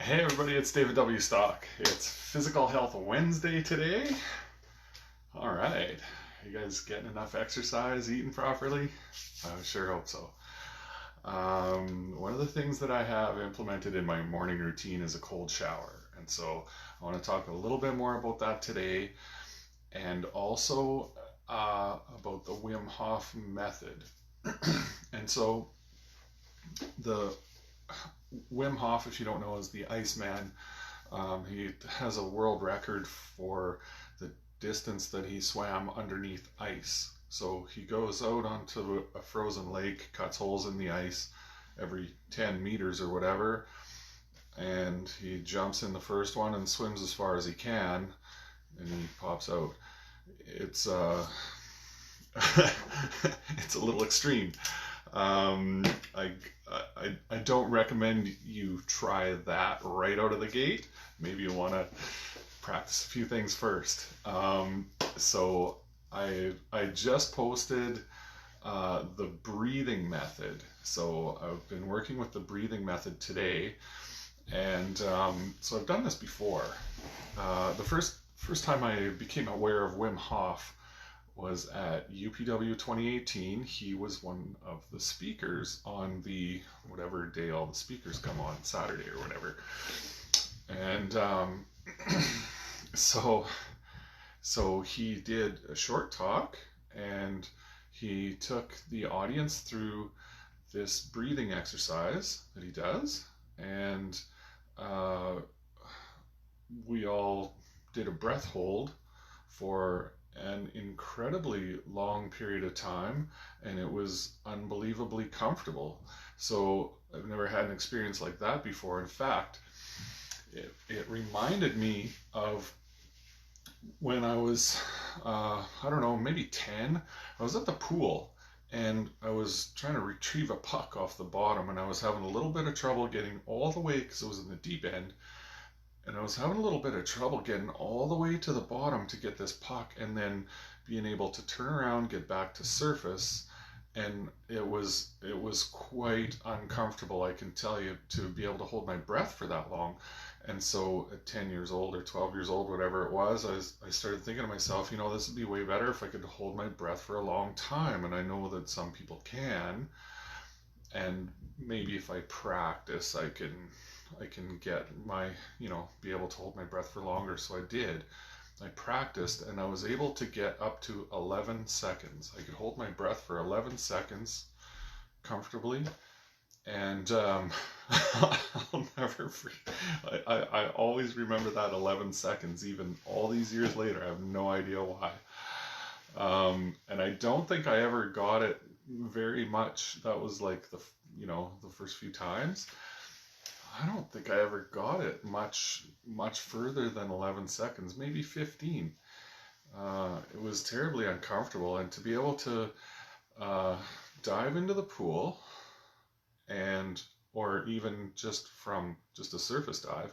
Hey everybody, it's David W. Stock. It's Physical Health Wednesday today. All right, you guys getting enough exercise, eating properly? I sure hope so. One of the things that I have implemented in my morning routine is a cold shower. And so I want to talk a little bit more about that today and also about the Wim Hof Method. And so the Wim Hof, if you don't know, is the Iceman. He has a world record for the distance that he swam underneath ice. So he goes out onto a frozen lake, cuts holes in the ice every 10 meters or whatever, and he jumps in the first one and swims as far as he can, and he pops out. It's it's a little extreme. Um, I, I don't recommend you try that right out of the gate. Maybe you want to practice a few things first. So I just posted the breathing method. So I've been working with the breathing method today, and so I've done this before. The first time I became aware of Wim Hof was at UPW 2018. He was one of the speakers on the whatever day all the speakers come on, Saturday or whatever. And so he did a short talk, and he took the audience through this breathing exercise that he does, and we all did a breath hold for an incredibly long period of time, and it was unbelievably comfortable. So I've never had an experience like that before. In fact, it reminded me of when I was, I don't know, maybe 10. I was at the pool and I was trying to retrieve a puck off the bottom, and I was having a little bit of trouble getting all the way because it was in the deep end. And I was having a little bit of trouble getting all the way to the bottom to get this puck, and then being able to turn around, get back to surface. And it was quite uncomfortable, I can tell you, to be able to hold my breath for that long. And so at 10 years old or 12 years old, whatever it was, I started thinking to myself, this would be way better if I could hold my breath for a long time. And I know that some people can, and maybe if I practice, I can get my, be able to hold my breath for longer. So I did. I practiced, and I was able to get up to 11 seconds. I could hold my breath for 11 seconds comfortably. And I'll never forget. I always remember that 11 seconds, even all these years later. I have no idea why. And I don't think I ever got it very much. That was like the first few times. I don't think I ever got it much further than 11 seconds, maybe 15. It was terribly uncomfortable, and to be able to dive into the pool, and or even just a surface dive,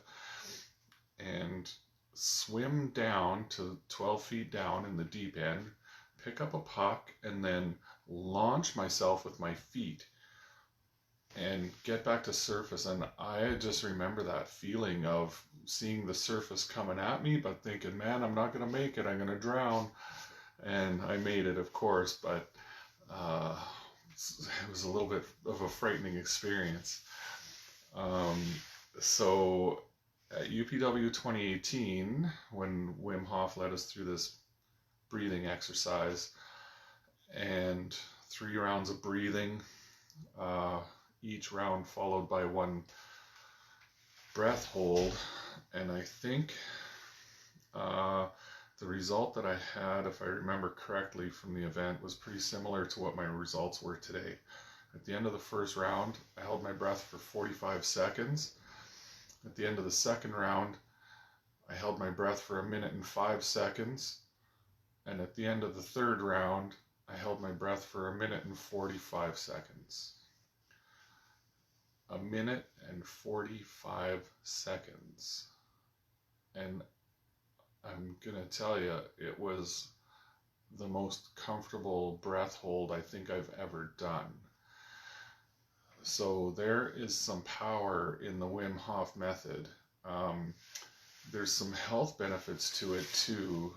and swim down to 12 feet down in the deep end, pick up a puck, and then launch myself with my feet and get back to surface. And I just remember that feeling of seeing the surface coming at me, but thinking, man, I'm not going to make it. I'm going to drown. And I made it, of course, but it was a little bit of a frightening experience. So at UPW 2018, when Wim Hof led us through this breathing exercise, and 3 rounds of breathing, each round followed by one breath hold. And I think the result that I had, if I remember correctly from the event, was pretty similar to what my results were today. At the end of the first round, I held my breath for 45 seconds. At the end of the second round, I held my breath for 1 minute and 5 seconds. And at the end of the third round, I held my breath for 1 minute and 45 seconds. 1 minute and 45 seconds. And I'm gonna tell you, it was the most comfortable breath hold I think I've ever done. So there is some power in the Wim Hof method. There's some health benefits to it too.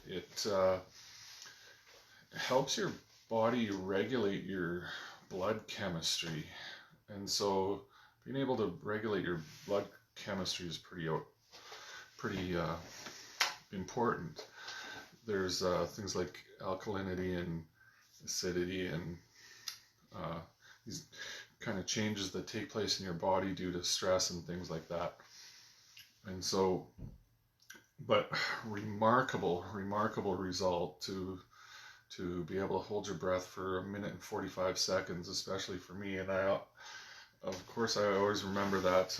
It helps your body regulate your blood chemistry, and so being able to regulate your blood chemistry is pretty important. There's things like alkalinity and acidity and these kind of changes that take place in your body due to stress and things like that. And so, but remarkable result to be able to hold your breath for 1 minute and 45 seconds, especially for me. And of course, I always remember that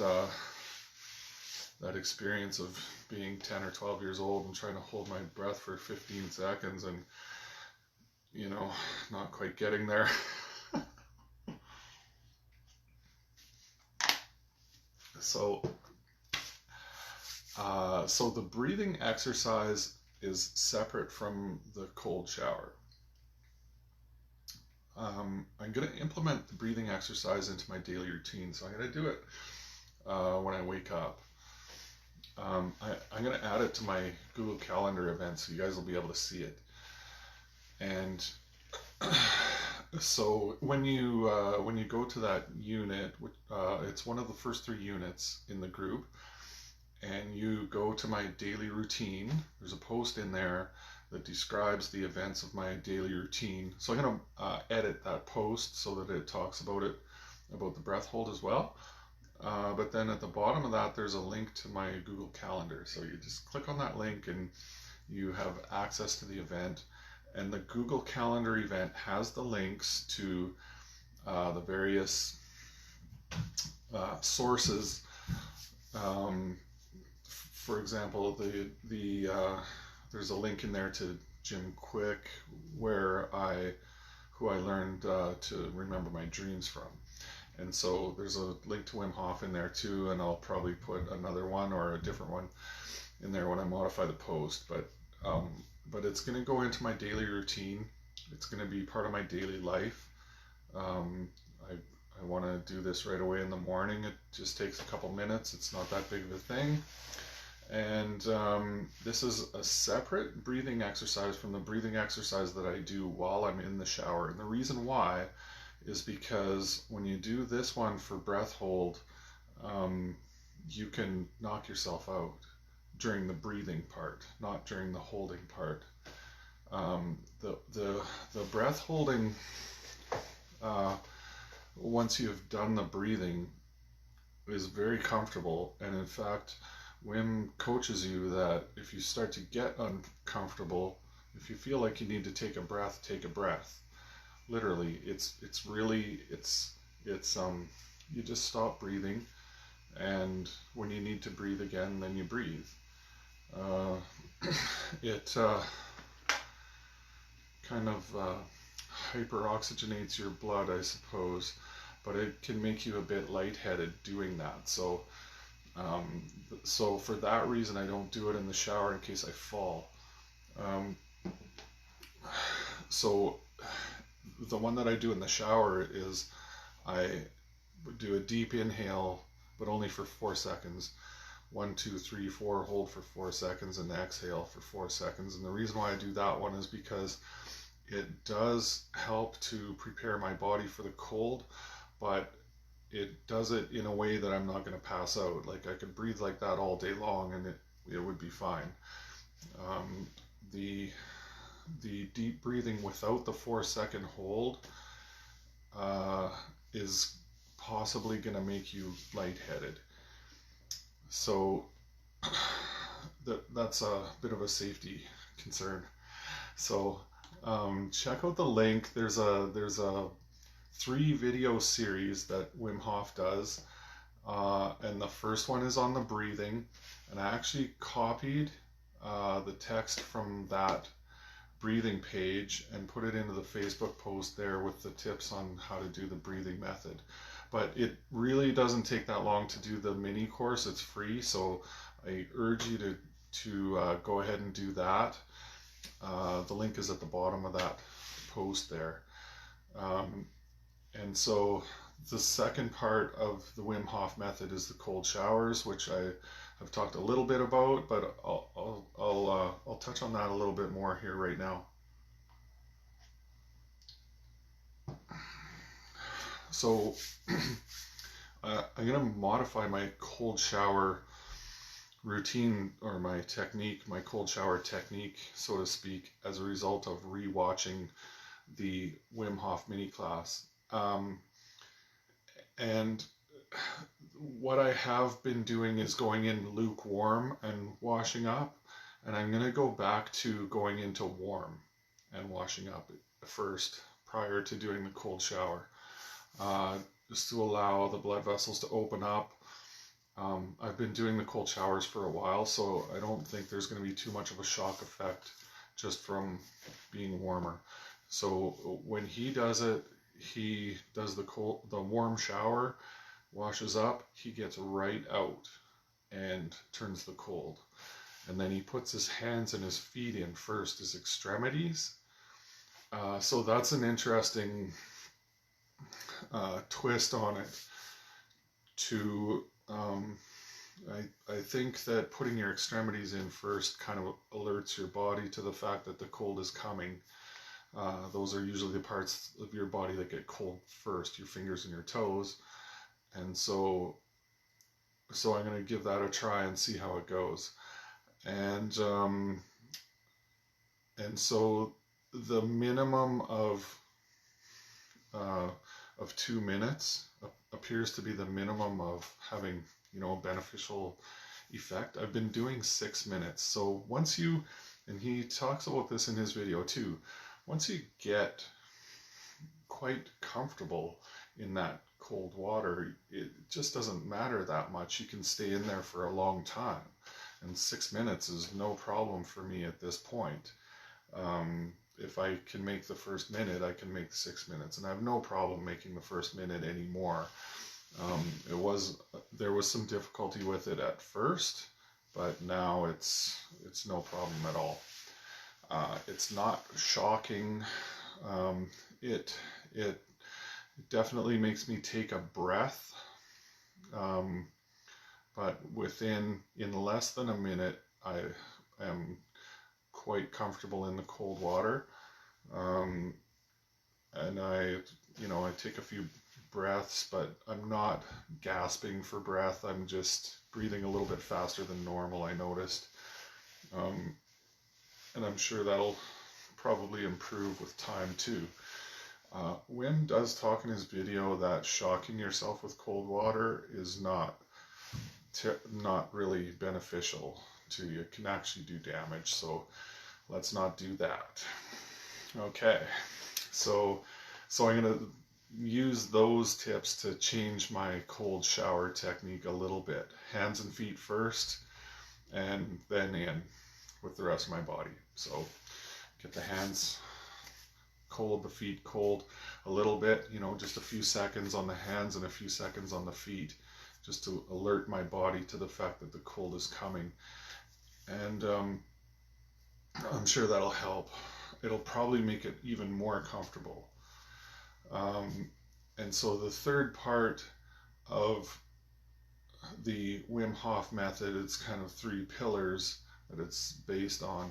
experience of being 10 or 12 years old and trying to hold my breath for 15 seconds and, not quite getting there. So the breathing exercise is separate from the cold shower. I'm going to implement the breathing exercise into my daily routine, so I'm going to do it when I wake up. I'm going to add it to my Google Calendar event so you guys will be able to see it. And so when you go to that unit, it's one of the first 3 units in the group, and you go to my daily routine, there's a post in there that describes the events of my daily routine. So I'm going to edit that post so that it talks about the breath hold as well. But then at the bottom of that, there's a link to my Google Calendar. So you just click on that link and you have access to the event. And the Google Calendar event has the links to the various sources. For example, there's a link in there to Jim Quick, who I learned to remember my dreams from. And so there's a link to Wim Hof in there too, and I'll probably put another one or a different one in there when I modify the post. But it's going to go into my daily routine. It's going to be part of my daily life. I want to do this right away in the morning. It just takes a couple minutes. It's not that big of a thing. And this is a separate breathing exercise from the breathing exercise that I do while I'm in the shower. And the reason why is because when you do this one for breath hold, you can knock yourself out during the breathing part, not during the holding part. The breath holding, once you've done the breathing, is very comfortable. And in fact, Wim coaches you that if you start to get uncomfortable, if you feel like you need to take a breath, take a breath. Literally, it's you just stop breathing, and when you need to breathe again, then you breathe. It kind of hyperoxygenates your blood, I suppose, but it can make you a bit lightheaded doing that. So for that reason, I don't do it in the shower in case I fall. So the one that I do in the shower is I do a deep inhale, but only for 4 seconds. 1, 2, 3, 4, hold for 4 seconds, and exhale for 4 seconds. And the reason why I do that one is because it does help to prepare my body for the cold, but it does it in a way that I'm not going to pass out. Like, I could breathe like that all day long and it would be fine. The deep breathing without the 4-second hold is possibly going to make you lightheaded. So that's a bit of a safety concern. So check out the link. There's a 3 video series that Wim Hof does, and the first one is on the breathing, and I actually copied the text from that breathing page and put it into the Facebook post there with the tips on how to do the breathing method. But it really doesn't take that long to do the mini course. It's free, so I urge you to go ahead and do that. The link is at the bottom of that post there. And so The second part of the Wim Hof method is the cold showers, which I have talked a little bit about, but I'll touch on that a little bit more here right now. So I'm going to modify my cold shower routine, or my technique, my cold shower technique, so to speak, as a result of rewatching the Wim Hof mini class. And what I have been doing is going in lukewarm and washing up, and I'm going to go back to going into warm and washing up first prior to doing the cold shower, just to allow the blood vessels to open up. I've been doing the cold showers for a while, so I don't think there's going to be too much of a shock effect just from being warmer. So when he does it, he does the warm shower, washes up, he gets right out and turns the cold. And then he puts his hands and his feet in first, his extremities. So that's an interesting twist on it. I think that putting your extremities in first kind of alerts your body to the fact that the cold is coming. Those are usually the parts of your body that get cold first, your fingers and your toes. And so I'm going to give that a try and see how it goes. And so the minimum of 2 minutes appears to be the minimum of having, beneficial effect. I've been doing 6 minutes. So once you, and he talks about this in his video too, once you get quite comfortable in that cold water, it just doesn't matter that much. You can stay in there for a long time. And 6 minutes is no problem for me at this point. If I can make the first minute, I can make 6 minutes, and I have no problem making the first minute anymore. There was some difficulty with it at first, but now it's no problem at all. It's not shocking. It definitely makes me take a breath, but in less than a minute, I am quite comfortable in the cold water, and I take a few breaths, but I'm not gasping for breath. I'm just breathing a little bit faster than normal, I noticed, and I'm sure that'll probably improve with time too. Wim does talk in his video that shocking yourself with cold water is not really beneficial to you. It can actually do damage, so let's not do that. Okay, so I'm going to use those tips to change my cold shower technique a little bit. Hands and feet first, and then in with the rest of my body. So get the hands cold, the feet cold a little bit, just a few seconds on the hands and a few seconds on the feet, just to alert my body to the fact that the cold is coming. And I'm sure that'll help. It'll probably make it even more comfortable. And so the third part of the Wim Hof method, it's kind of 3 pillars that it's based on,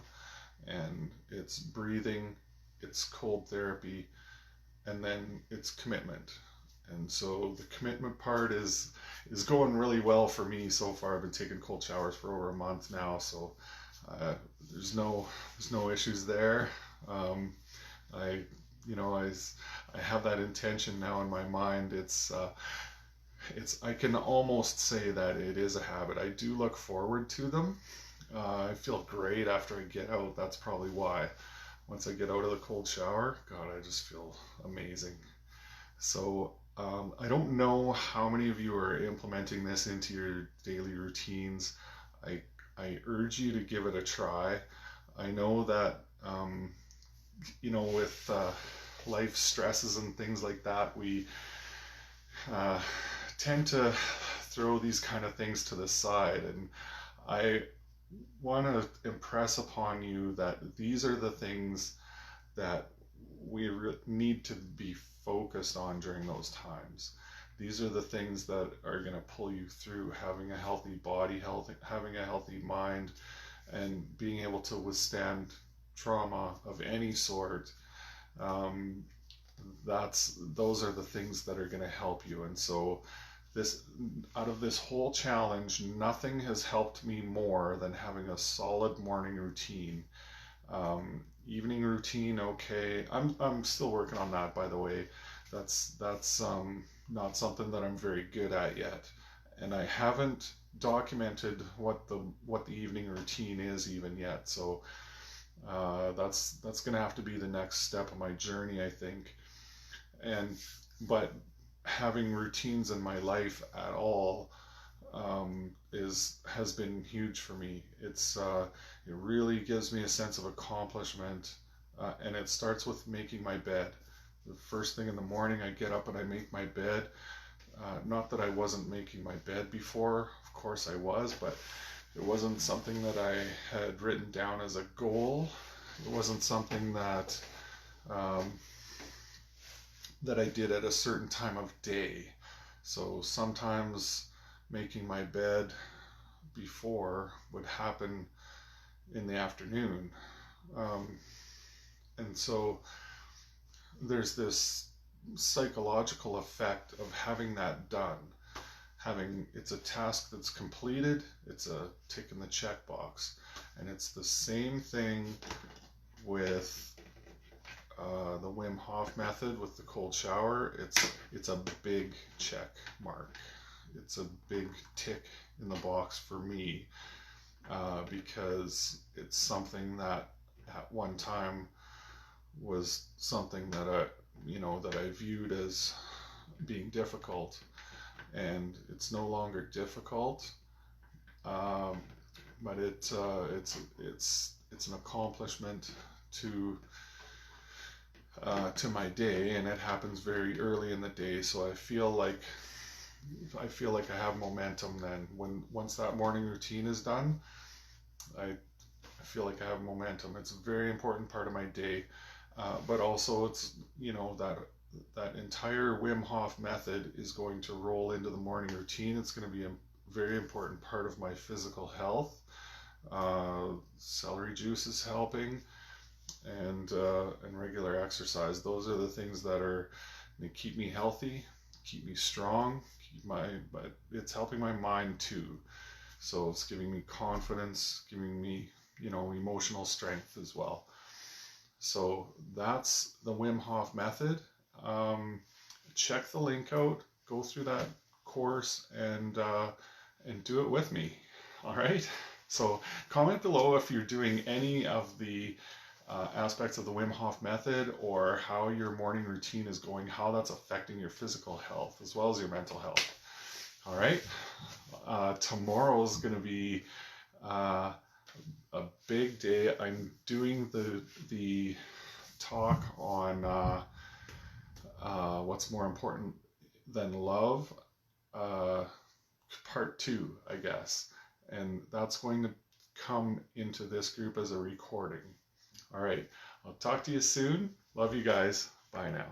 and it's breathing, it's cold therapy, and then it's commitment. And so the commitment part is going really well for me so far. I've been taking cold showers for over a month now, so there's no issues there. I have that intention now in my mind. I can almost say that it is a habit. I do look forward to them. I feel great after I get out. That's probably why. Once I get out of the cold shower, God, I just feel amazing. So I don't know how many of you are implementing this into your daily routines. I urge you to give it a try. I know that with life stresses and things like that, we tend to throw these kind of things to the side, and I want to impress upon you that these are the things that we need to be focused on during those times. These are the things that are going to pull you through having a healthy body, having a healthy mind, and being able to withstand trauma of any sort. Those are the things that are going to help you. And so out of this whole challenge, nothing has helped me more than having a solid morning routine. Evening routine, okay. I'm still working on that, by the way. That's not something that I'm very good at yet, and I haven't documented what the evening routine is even yet. So that's going to have to be the next step of my journey, I think. But having routines in my life at all has been huge for me. It really gives me a sense of accomplishment, and it starts with making my bed. The first thing in the morning, I get up and I make my bed. Not that I wasn't making my bed before, of course I was, but it wasn't something that I had written down as a goal. It wasn't something that I did at a certain time of day. So sometimes making my bed before would happen in the afternoon. And so there's this psychological effect of having that done. It's a task that's completed, it's a tick in the checkbox. And it's the same thing with the Wim Hof method with the cold shower. It's a big check mark. It's a big tick in the box for me, because it's something that at one time was something that I viewed as being difficult, and it's no longer difficult. But it's an accomplishment to my day, and it happens very early in the day. So I feel like I have momentum then. Once that morning routine is done, I feel like I have momentum. It's a very important part of my day, but also it's that entire Wim Hof method is going to roll into the morning routine. It's going to be a very important part of my physical health. Celery juice is helping, and regular exercise. Those are the things that are going to keep me healthy, keep me strong, but it's helping my mind too. So it's giving me confidence, giving me, emotional strength as well. So that's the Wim Hof method. Check the link out, go through that course, and do it with me. All right. So comment below if you're doing any of the aspects of the Wim Hof method, or how your morning routine is going, how that's affecting your physical health as well as your mental health. All right. Tomorrow is going to be a big day. I'm doing the talk on what's more important than love, part 2, I guess. And that's going to come into this group as a recording. All right. I'll talk to you soon. Love you guys. Bye now.